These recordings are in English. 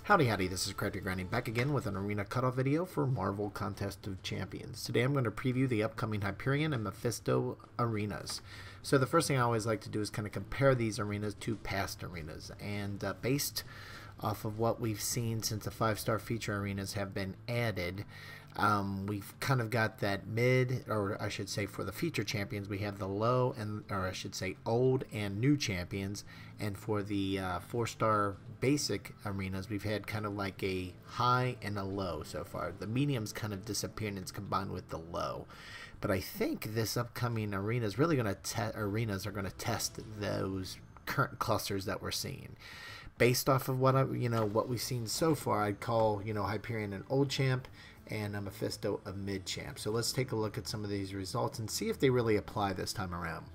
Howdy howdy, this is Crafty Grinding back again with an arena cutoff video for Marvel Contest of Champions. Today I'm going to preview the upcoming Hyperion and Mephisto arenas. So the first thing I always like to do is kind of compare these arenas to past arenas, and based off of what we've seen since the 5-star feature arenas have been added, we've kind of got that mid, or I should say for the feature champions we have the low, and or I should say old and new champions, and for the 4-star basic arenas we've had kind of like a high and a low so far. The medium's kind of disappeared and it's combined with the low. But I think this upcoming arena is really going to test those current clusters that we're seeing. Based off of what what we've seen so far, I'd call Hyperion an old champ and a Mephisto a mid champ. So let's take a look at some of these results and see if they really apply this time around.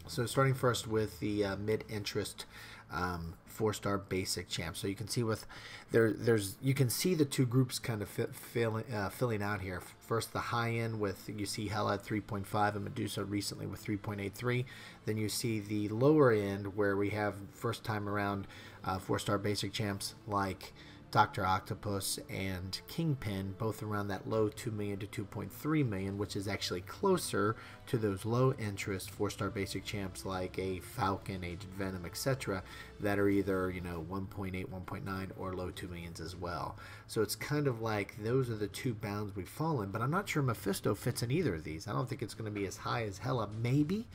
So starting first with the mid-interest 4-star basic champ. So you can see with you can see the two groups kind of filling out here. First the high end with, you see Hela at 3.5 and Medusa recently with 3.83. Then you see the lower end where we have first time around 4-star basic champs like Dr. Octopus and Kingpin, both around that low 2 million to 2.3 million, which is actually closer to those low interest 4-star basic champs like a Falcon, Agent Venom, etc., that are either 1.8, 1.9 or low 2 millions as well. So it's kind of like those are the two bounds we've fallen, but I'm not sure Mephisto fits in either of these. I don't think it's going to be as high as Hela, maybe,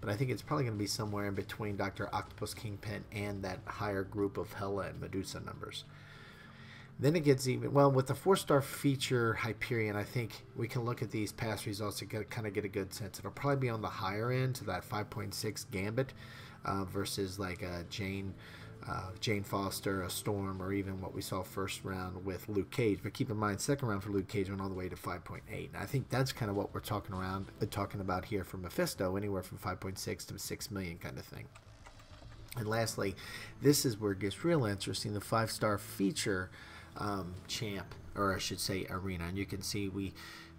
but I think it's probably going to be somewhere in between Dr. Octopus, Kingpin, and that higher group of Hela and Medusa numbers. Then it gets even, well, with the 4-star feature Hyperion, I think we can look at these past results to kind of get a good sense. It'll probably be on the higher end to that 5.6 Gambit versus like a Jane Foster, a Storm, or even what we saw first round with Luke Cage. But keep in mind, second round for Luke Cage went all the way to 5.8. And I think that's kind of what we're talking about here for Mephisto, anywhere from 5.6 to 6 million kind of thing. And lastly, this is where it gets real interesting, the 5-star feature champ, or I should say arena. And you can see we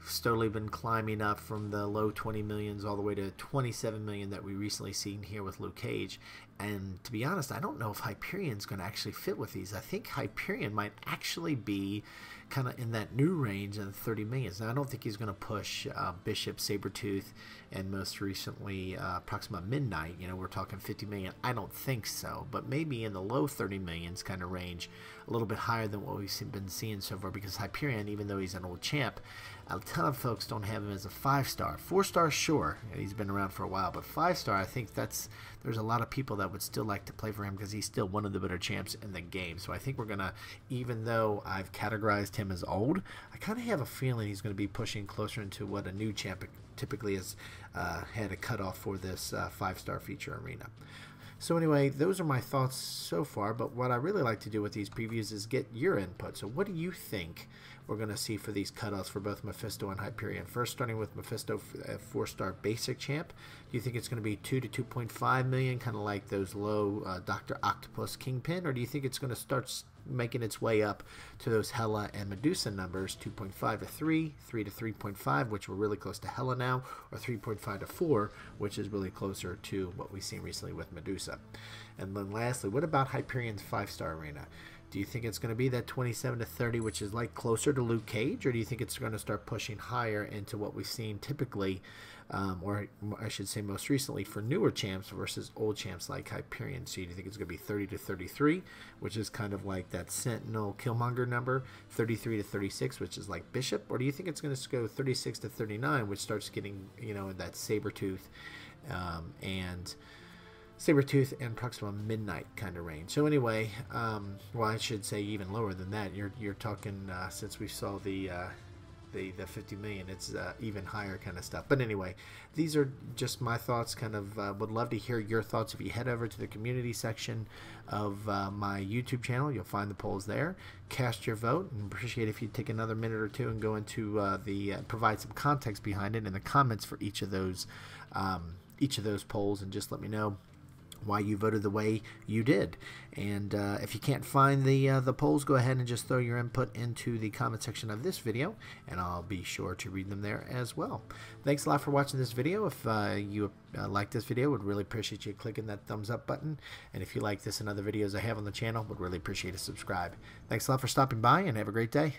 slowly been climbing up from the low 20 millions all the way to 27 million that we recently seen here with Luke Cage. And to be honest, I don't know if Hyperion's going to actually fit with these. I think Hyperion might actually be kind of in that new range of 30 millions. Now, I don't think he's going to push Bishop, Sabretooth, and most recently Proxima Midnight. We're talking 50 million. I don't think so, but maybe in the low 30 millions kind of range, a little bit higher than what we've been seeing so far, because Hyperion, even though he's an old champ, a ton of folks don't have him as a 5-star. 4-star, sure, he's been around for a while, but 5-star, I think there's a lot of people that would still like to play for him because he's still one of the better champs in the game. So I think we're gonna, even though I've categorized him as old, I kind of have a feeling he's going to be pushing closer into what a new champ typically has had a cutoff for this 5-star feature arena. So anyway, those are my thoughts so far, but what I really like to do with these previews is get your input. So what do you think we're going to see for these cutoffs for both Mephisto and Hyperion? First, starting with Mephisto, 4-star basic champ. Do you think it's going to be 2 to 2.5 million, kind of like those low Dr. Octopus, Kingpin, or do you think it's going to start making its way up to those Hela and Medusa numbers, 2.5 to 3, 3 to 3.5, which we're really close to Hela now, or 3.5 to 4, which is really closer to what we've seen recently with Medusa? And then lastly, what about Hyperion's 5-star arena? Do you think it's going to be that 27 to 30, which is like closer to Luke Cage, or do you think it's going to start pushing higher into what we've seen typically, or I should say most recently, for newer champs versus old champs like Hyperion? So do you think it's going to be 30 to 33, which is kind of like that Sentinel Killmonger number, 33 to 36, which is like Bishop, or do you think it's going to go 36 to 39, which starts getting, that Sabretooth and Proxima Midnight kind of range? So anyway, well, I should say even lower than that. You're talking since we saw the 50 million, it's even higher kind of stuff. But anyway, these are just my thoughts. Kind of would love to hear your thoughts. If you head over to the community section of my YouTube channel, you'll find the polls there. Cast your vote, and appreciate if you take another minute or two and go into provide some context behind it in the comments for each of those polls, and just let me know why you voted the way you did. And if you can't find the polls, go ahead and just throw your input into the comment section of this video, and I'll be sure to read them there as well. Thanks a lot for watching this video. If you like this video, would really appreciate you clicking that thumbs up button. And if you like this and other videos I have on the channel, would really appreciate a subscribe. Thanks a lot for stopping by, and have a great day.